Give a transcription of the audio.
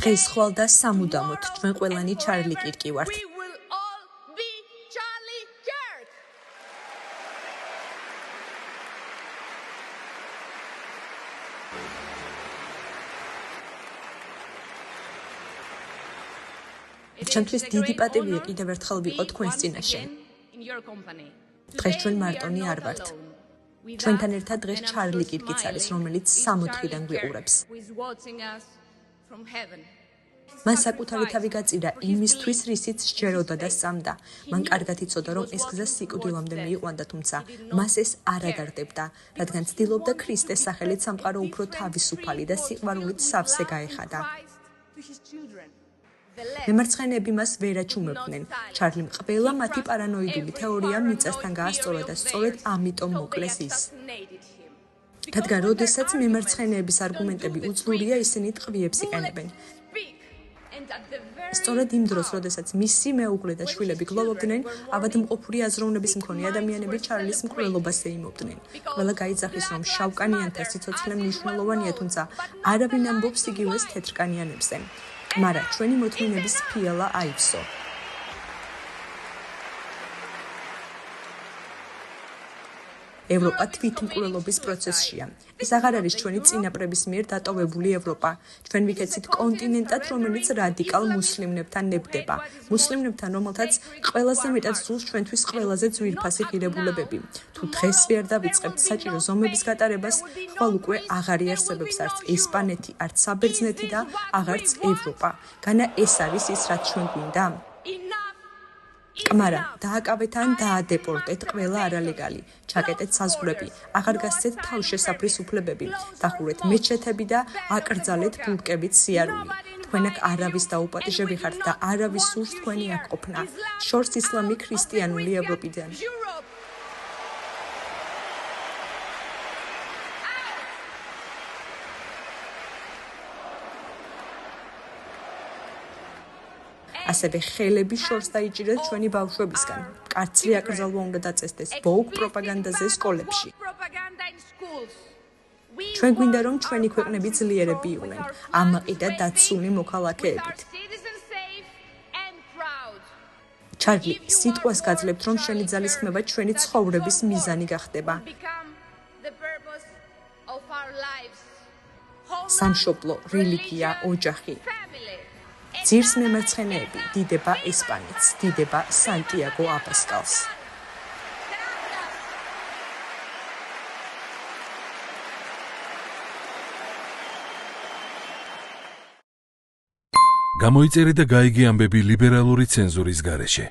დღეს ხვალ და სამუდამოდ ჩვენ ყველანი ჩარლი კირკი ვართ. ჩვენთვის დიდი პატივია კიდევ ერთხელ ვიყოთ თქვენს წინაშე. დღეს ჩვენ მარტონი არ ვართ. ჩვენთან ერთად დღეს ჩარლი კირკიც არის, რომელიც 60-დან გვიყურებს. მან საკუთარი თავი გაწირა იმისთვის, რისიც სჯეროდა და სწამდა. მან კარგად იცოდა, რომ ეს გზა სიკვდილამდე მიიყვანდა, თუმცა მას ეს არ ადარდებდა, რადგან ცდილობდა ქრისტეს სახელით სამყარო უფრო თავისუფალი და სიყვარულით სავსე გაეხადა. მემარცხენეები მას ვერ აჩუმებდნენ. ჩარლიმ ყველა მათი პარანოიდული თეორია მიწასთან გაასწორა და სწორედ ამიტომ მოკლეს ის. რადგან როდესაც მემარცხენეების არგუმენტები უძლურია, ისინი ტყვიებს იყენებენ. სწორედ იმ დროს, როდესაც მისი მეუღლე და შვილები გლოვობდნენ, ავადმყოფური აზროვნების მქონე ადამიანები ჩარლის მკვლელობას ეიმობდნენ. ყველა გაიძახის, რომ შავკანიანთა სიცოცხლე მნიშვნელოვანია, თუმცა არავინ ამბობს იგივეს თეთრკანიანებზე. მარა ჩვენი მოთმინების ფიალა აივსო. ევროპა თვითმკვლელობის პროცესშია. ეს აღარ არის ჩვენი წინაპრების მიერ დატოვებული ევროპა. ჩვენ ვიქეცით კონტინენტად, რომელიც რადიკალ მუსლიმებთან ნებდება. მუსლიმებთან, რომელთაც ყველაზე მეტად სურს ჩვენთვის ყველაზე ძვირფასი ღირებულებები. თუ დღეს ვერ დავიწყებთ საჭირო ზომების გატარებას, ხვალ უკვე აღარ იარსებებს არც ესპანეთი, არც საბერძნეთი და აღარც ევროპა. განა ეს არის ის, რაც ჩვენ გვინდა? კმარა, დააკავეთ ან დაადეპორტეთ ყველა არალეგალი, ჩაკეტეთ საზღვრები, აღარ გასცეთ თავშესაფრის უფლებები, დახურეთ მეჩეთები და აკრძალეთ ბურკებით სიარული. თქვენ აქ არავის დაუპატიჟები ხართ და არავის სურს თქვენი აქ ყოფნა. შორს ისლამი ქრისტიანული ევროპიდან. ასევე ხელები შორს დაიჭირეთ ჩვენი ბავშვებისგან. მკაცრი აკრძალვა უნდა დაწესდეს ბოუქ პროპაგანდაზე სკოლებში. ჩვენ გვინდა, რომ ჩვენი ქვეყნები ძლიერები იყვნენ, ამაყი და დაცული მოქალაქეებით. ჩარლი, სიტყვას გაძლევთ, რომ შენი ძალისხმევა ჩვენი ცხოვრების მიზანი გახდება. სამშობლო, რელიგია, ოჯახი. ძირს მემარცხენეები, დიდება ესპანეთს, დიდება სანტიაგო აბასკალს. გამოიწერე და გაიგე ამბები ლიბერალური ცენზურის გარეშე.